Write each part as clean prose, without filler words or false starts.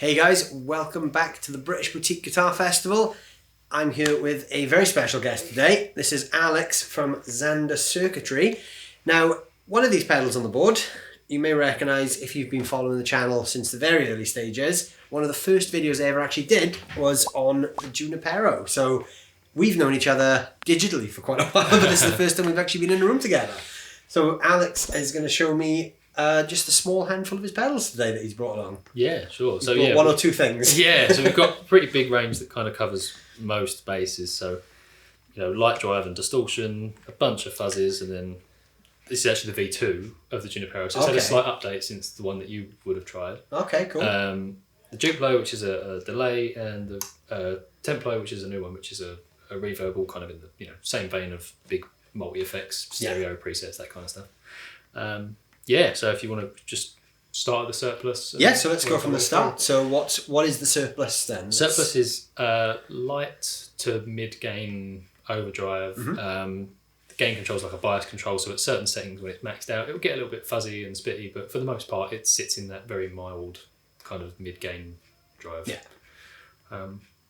Hey guys, welcome back to the British Boutique Guitar Festival. I'm here with a very special guest today. This is Alex from Zander Circuitry. Now, one of these pedals on the board, you may recognise if you've been following the channel since the very early stages. One of the first videos I ever actually did was on the Junipero. So we've known each other digitally for quite a while, but this is the first time we've actually been in a room together. So Alex is going to show me just a small handful of his pedals today that he's brought along. Yeah, sure. So yeah, one or two things. Yeah, so we've got a pretty big range that kind of covers most bases. So, you know, light drive and distortion, a bunch of fuzzes, and then this is actually the V2 of the Junipero. So it's had a slight update since the one that you would have tried. Okay, cool. The Duplo, which is a delay, and the Templo, which is a new one, which is a reverb, all kind of in the same vein of big multi-effects, stereo presets, that kind of stuff. Yeah, so if you want to just start at the surplus. Yeah, so let's go from the start. So what is the surplus then? Surplus is light to mid-gain overdrive. The gain control is like a bias control, so at certain settings when it's maxed out, it'll get a little bit fuzzy and spitty, but for the most part, it sits in that very mild kind of mid-gain drive.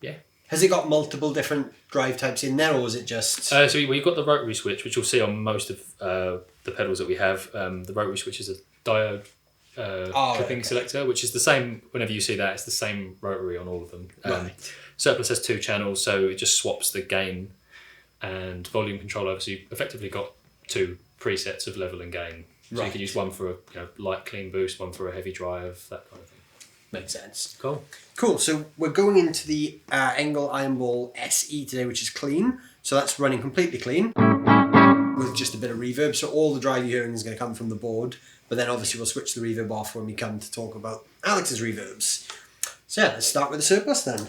Yeah. Has it got multiple different drive types in there, or is it just... So we've got the rotary switch, which you'll see on most of the pedals that we have. The rotary switch is a diode clipping selector, which is the same, whenever you see that, it's the same rotary on all of them. Surplus has 2 channels, so it just swaps the gain and volume control over, so you've effectively got 2 presets of level and gain. So you can use one for a light clean boost, one for a heavy drive, that kind of thing. Makes sense. Cool. So we're going into the Engl Ironball SE today, which is clean. So that's running completely clean with just a bit of reverb. So all the drive you're hearing is going to come from the board. But then obviously we'll switch the reverb off when we come to talk about Alex's reverbs. So yeah, let's start with the surplus then.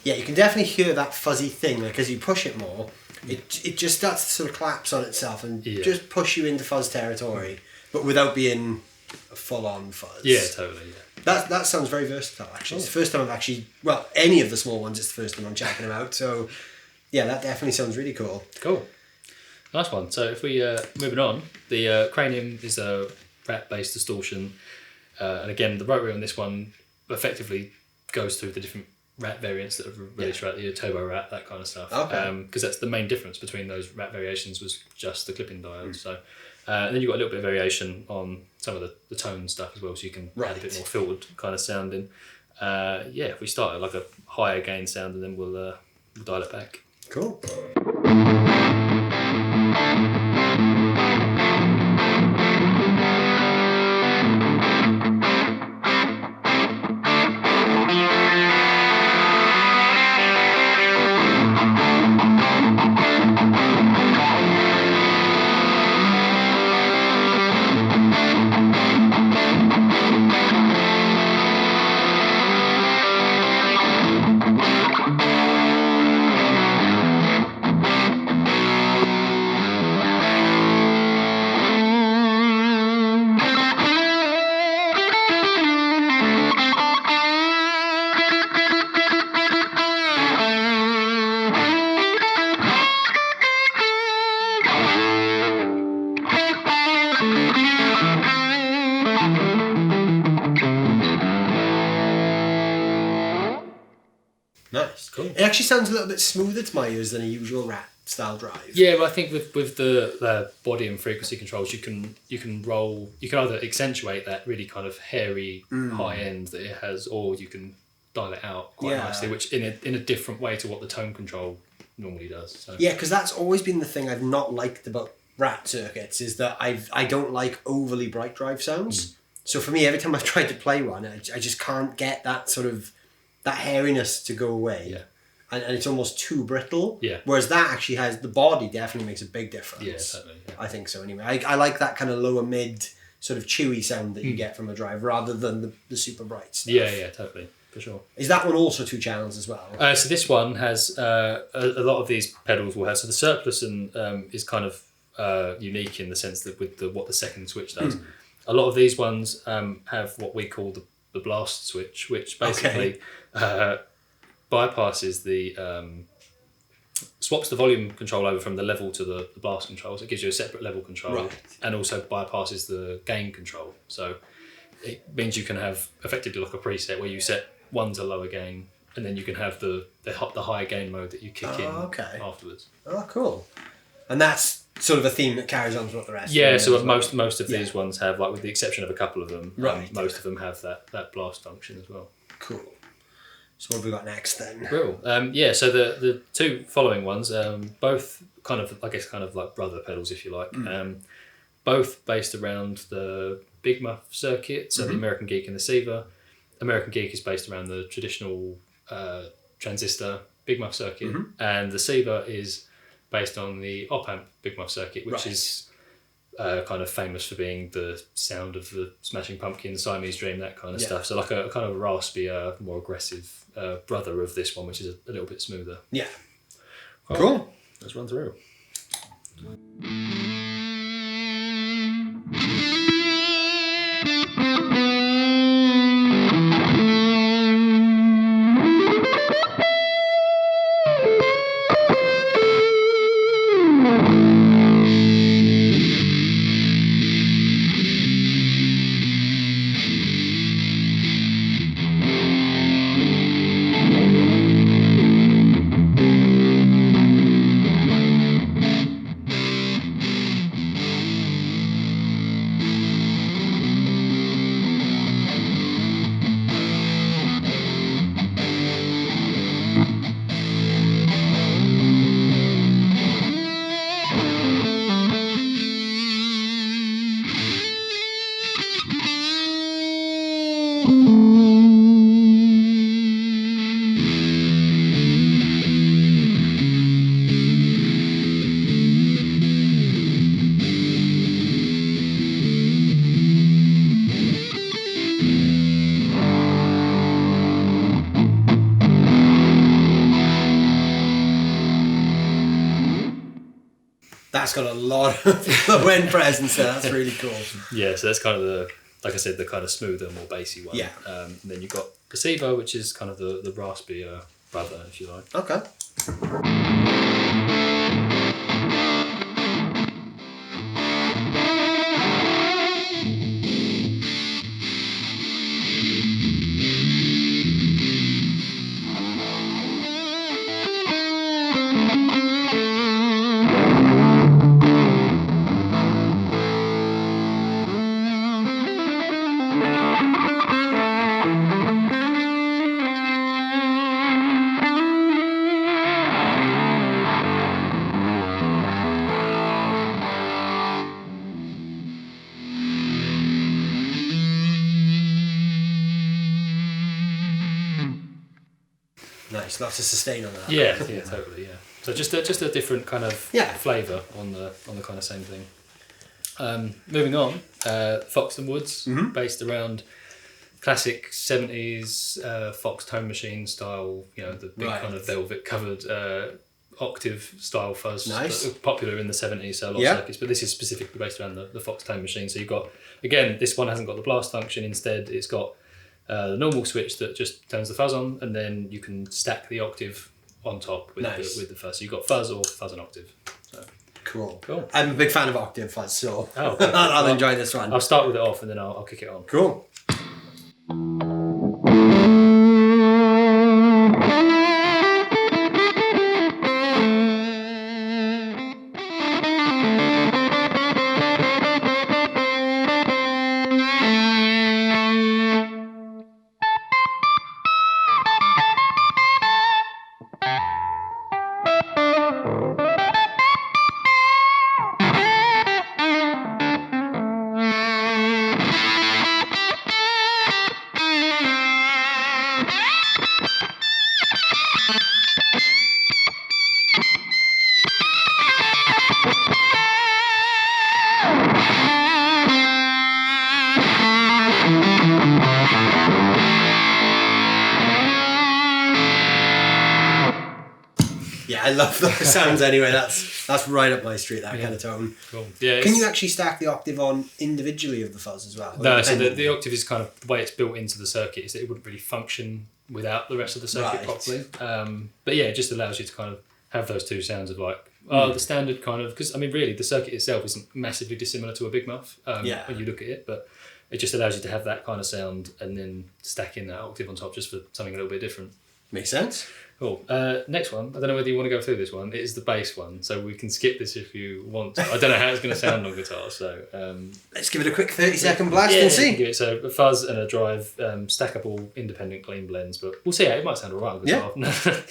Yeah, you can definitely hear that fuzzy thing, like as you push it more, it just starts to sort of collapse on itself and just push you into fuzz territory, but without being a full-on fuzz. Yeah, totally, yeah. That sounds very versatile, actually. It's the first time I've actually, well, any of the small ones, it's the first time I'm checking them out, so yeah, that definitely sounds really cool. Cool. Nice one. So if we, moving on, the Cranium is a rat-based distortion, and again, the rotary on this one effectively goes through the different rat variants that have released throughout the year, Turbo Rat, that kind of stuff. Because that's the main difference between those rat variations was just the clipping diodes. So and then you've got a little bit of variation on some of the tone stuff as well, so you can add a bit more filtered kind of sound in. If we start at like a higher gain sound, and then we'll dial it back. Cool. Nice. Cool. It actually sounds a little bit smoother to my ears than a usual Rat style drive. Yeah, but I think with the body and frequency controls, you can either accentuate that really kind of hairy high end that it has, or you can dial it out quite nicely, which in a different way to what the tone control normally does. So. Yeah, because that's always been the thing I've not liked about Rat circuits is that I don't like overly bright drive sounds. So for me, every time I've tried to play one, I just can't get that sort of, that hairiness to go away. Yeah. And it's almost too brittle. Yeah. Whereas that actually has, the body definitely makes a big difference. Yeah, totally. Yeah. I think so anyway. I like that kind of lower mid sort of chewy sound that you get from a drive rather than the super bright stuff. Yeah, totally. For sure. Is that one also 2 channels as well? So this one has a lot of these pedals will have. So the surplus is kind of unique in the sense that with what the second switch does. A lot of these ones have what we call the blast switch, which basically bypasses the swaps the volume control over from the level to the blast control. So it gives you a separate level control, and also bypasses the gain control. So it means you can have effectively like a preset where you set 1 to lower gain, and then you can have the higher gain mode that you kick in afterwards. Oh, cool. And that's sort of a theme that carries on throughout the rest. Yeah, so most of these ones have, like with the exception of a couple of them, most of them have that blast function as well. Cool. So what have we got next then? Cool. So the 2 following ones, both kind of like brother pedals, if you like, both based around the Big Muff circuit, so the American Geek and the Siva. American Geek is based around the traditional Transistor Big Muff circuit, and the Siva is based on the op-amp Big Muff circuit, which is kind of famous for being the sound of the Smashing Pumpkins, Siamese Dream, that kind of stuff. So like a kind of raspy, more aggressive brother of this one, which is a little bit smoother. Yeah. Cool. Let's run through. That's got a lot of low-end presence there. That's really cool. Yeah, so that's kind of like I said, the kind of smoother, more bassy one. Yeah. And then you've got the Siva, which is kind of the raspy brother, if you like. Okay. Nice, lots of sustain on that. Yeah, totally, yeah. So just a different kind of flavour on the kind of same thing. Moving on, Foxxton Woods, based around classic 70s Fox tone machine style, the big kind of velvet covered Octave style fuzz. Nice. That were popular in the 70s, so a lot of circuits, but this is specifically based around the Fox tone machine. So you've got, again, this one hasn't got the blast function, instead it's got the normal switch that just turns the fuzz on, and then you can stack the octave on top with the fuzz. So you've got fuzz or fuzz and octave. So. Cool. I'm a big fan of Octave fuzz, so okay. I'll enjoy this one. I'll start with it off and then I'll kick it on. Cool. Yeah, I love those sounds anyway. That's right up my street, that kind of tone. Cool. Yeah. Can you actually stack the octave on individually of the fuzz as well? No, so the octave is kind of the way it's built into the circuit is that it wouldn't really function without the rest of the circuit properly. But yeah, it just allows you to kind of have those two sounds of like, the standard kind of, because I mean really the circuit itself isn't massively dissimilar to a big Muff when you look at it, but it just allows you to have that kind of sound and then stack in that octave on top just for something a little bit different. Makes sense. Cool. Next one, I don't know whether you want to go through this one. It is the bass one, so we can skip this if you want. I don't know how it's going to sound on guitar, so... let's give it a quick 30-second blast and see. Give it so a fuzz and a drive, stackable, independent, clean blends, but we'll see how it might sound alright on guitar. Yeah.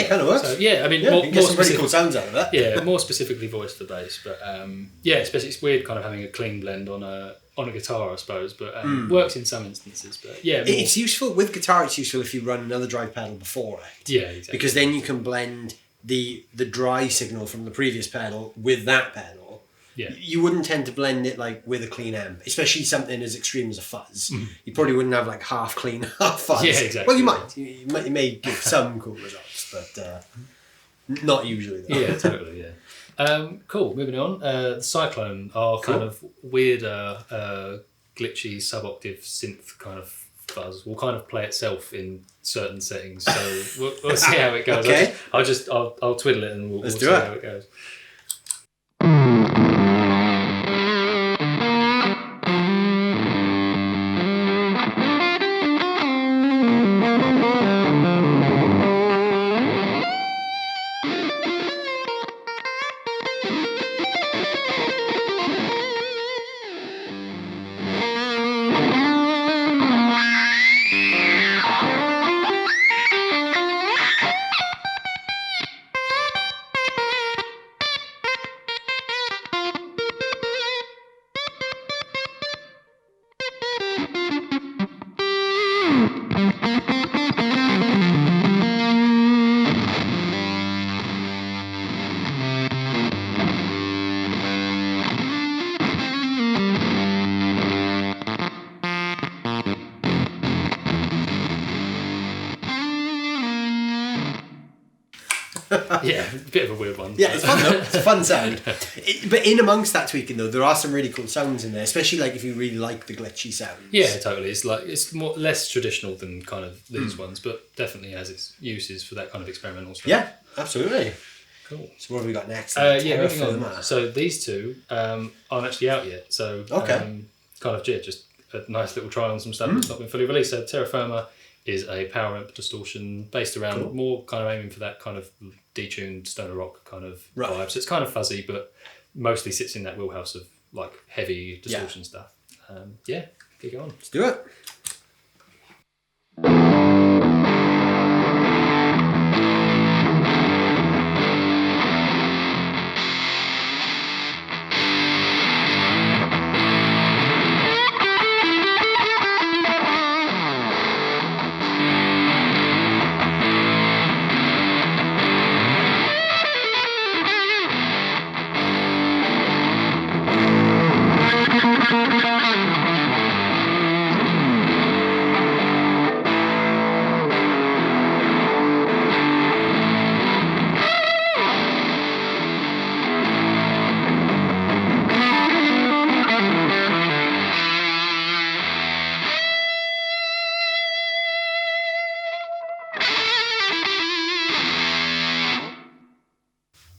Kind of works. So, yeah, I mean, you more get some pretty specific, cool sounds out of that. Yeah, more specifically voiced for bass, but especially it's weird kind of having a clean blend on a guitar, I suppose, but works in some instances. But yeah, it's useful with guitar. It's useful if you run another drive pedal before it. Yeah, exactly. Because then you can blend the dry signal from the previous pedal with that pedal. Yeah. You wouldn't tend to blend it like with a clean amp, especially something as extreme as a fuzz. You probably wouldn't have like half clean, half fuzz. Yeah, exactly. Well, you might. You may give some cool results, but not usually. Though. Yeah, totally. Yeah. Cool. Moving on. The Siclone are kind of weirder, glitchy sub-octave synth kind of fuzz. Will kind of play itself in certain settings. So we'll see how it goes. Okay. I'll twiddle it and we'll see how it goes. Yeah, a bit of a weird one. Yeah, it's fun though. It's a fun sound. But in amongst that tweaking though, there are some really cool sounds in there, especially like if you really like the glitchy sounds. Yeah, totally. It's more less traditional than kind of these ones, but definitely has its uses for that kind of experimental stuff. Yeah, absolutely. Cool. So what have we got next? Moving on. So these two aren't actually out yet. So kind of just a nice little try on some stuff that's not been fully released. So Terra is a power amp distortion based around more kind of aiming for that kind of detuned stoner rock kind of vibe. So it's kind of fuzzy, but mostly sits in that wheelhouse of like heavy distortion stuff. Get going. Let's do it.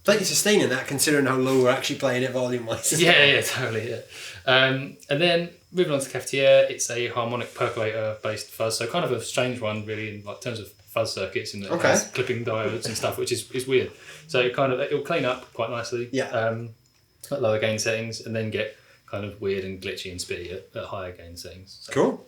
Plenty sustaining that, considering how low we're actually playing it volume wise. Yeah, totally. Yeah, and then moving on to Cafetiere, it's a harmonic percolator based fuzz, so kind of a strange one really in like terms of fuzz circuits and clipping diodes and stuff, which is weird. So it'll clean up quite nicely at lower gain settings, and then get kind of weird and glitchy and spitty at higher gain settings. So. Cool.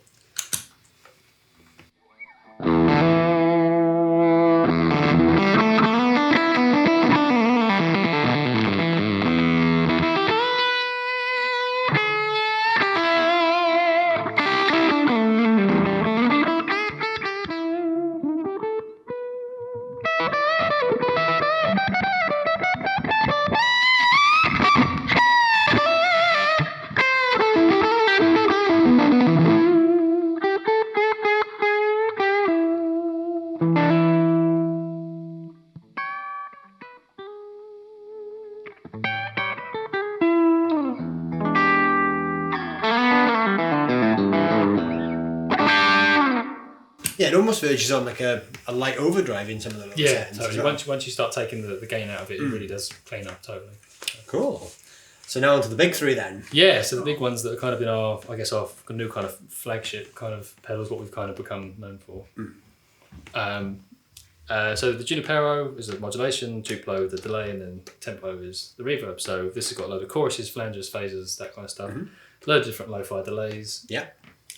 Yeah, it almost verges on like a light overdrive in some of the lower settings. Totally. Well. Once you start taking the gain out of it, it really does clean up totally. Cool. So now on to the big three then. Yeah, so the big ones that are kind of in our new kind of flagship kind of pedals, what we've kind of become known for. So the Junipero is the modulation, Duplo the delay, and then Templo is the reverb. So this has got a load of choruses, flanges, phasers, that kind of stuff. Loads of different lo-fi delays. Yeah.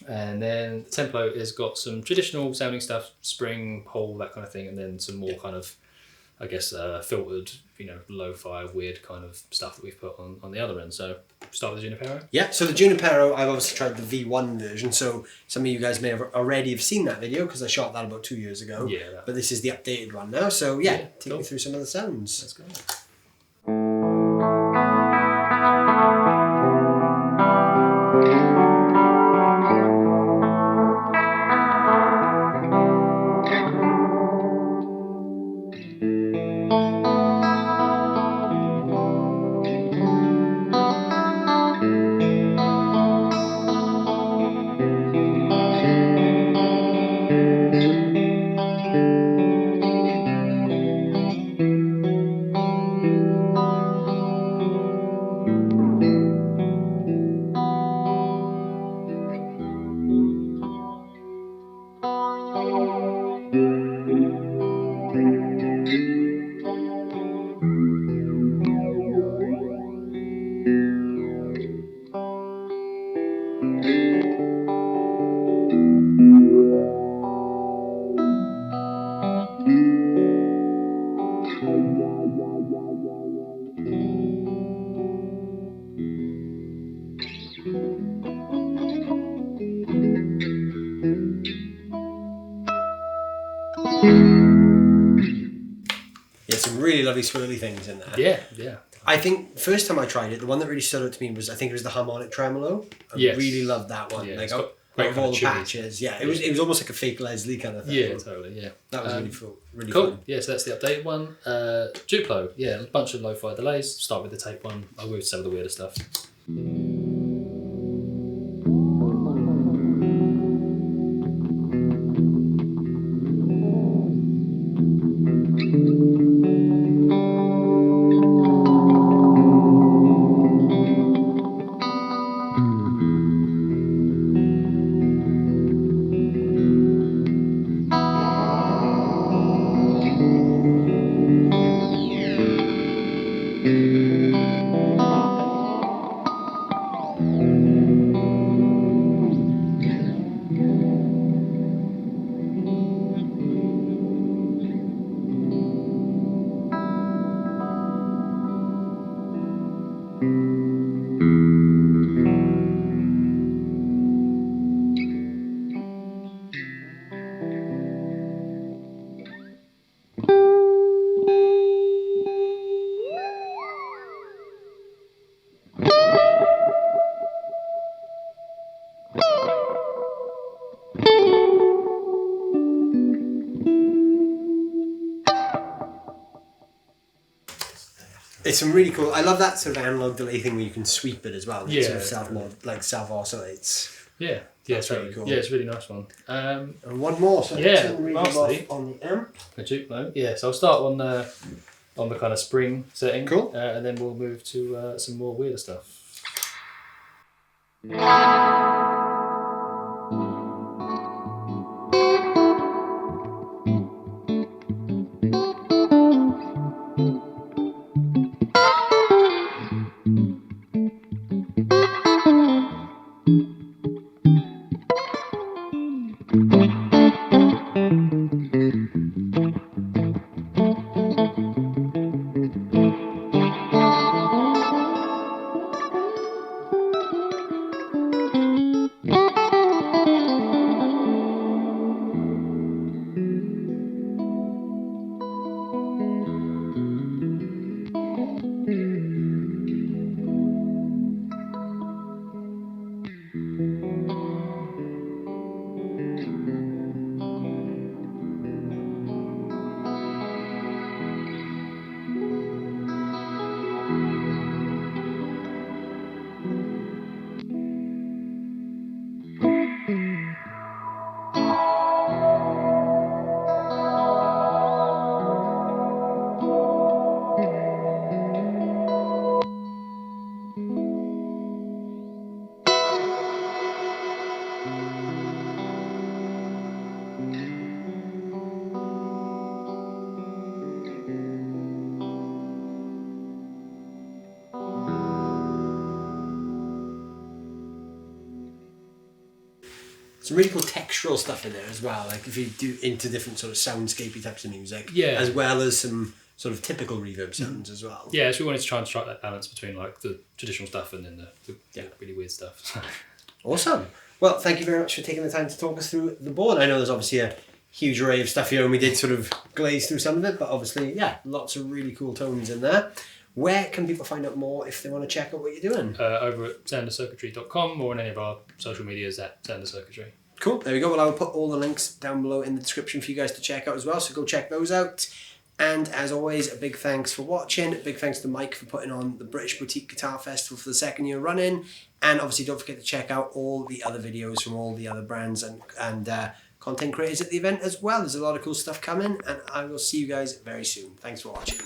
And then the Templo has got some traditional sounding stuff, spring, hole, that kind of thing, and then some more kind of, I guess, filtered, lo-fi, weird kind of stuff that we've put on the other end. So start with the Junipero. Yeah, so the Junipero, I've obviously tried the V1 version, so some of you guys may have already have seen that video because I shot that about 2 years ago. Yeah. But this is the updated one now, so take me through some of the sounds. Let's go. Yeah, some really lovely swirly things in there. Yeah. I think first time I tried it, the one that really stood out to me was it was the harmonic tremolo. I really loved that one. Yeah, like out of all the patches, it was almost like a fake Leslie kind of thing. Yeah, totally. Yeah, that was really cool. Fun. Yeah, so that's the updated one. Duplo, a bunch of lo-fi delays. Start with the tape one. I'll move to some of the weirder stuff. It's some really cool. I love that sort of analog delay thing where you can sweep it as well. Yeah, sort of self oscillates. Yeah, it's really cool. Yeah, it's a really nice one. And one more. So lastly on the amp. A Duplo. Yeah, so I'll start on the kind of spring setting. Cool. And then we'll move to some more weirder stuff. Some really cool textural stuff in there as well, like if you do into different sort of soundscapey types of music, yeah, as well as some sort of typical reverb sounds as well. Yeah, so we wanted to try and strike that balance between like the traditional stuff and then the really weird stuff. Awesome. Well, thank you very much for taking the time to talk us through the board. I know there's obviously a huge array of stuff here and we did sort of glaze through some of it, but obviously, yeah, lots of really cool tones in there. Where can people find out more if they want to check out what you're doing? Over at zandercircuitry.com or on any of our social medias at Zander Circuitry. Cool, there we go. Well, I will put all the links down below in the description for you guys to check out as well, so go check those out. And as always, a big thanks for watching. A big thanks to Mike for putting on the British Boutique Guitar Festival for the second year running. And obviously don't forget to check out all the other videos from all the other brands and content creators at the event as well. There's a lot of cool stuff coming and I will see you guys very soon. Thanks for watching.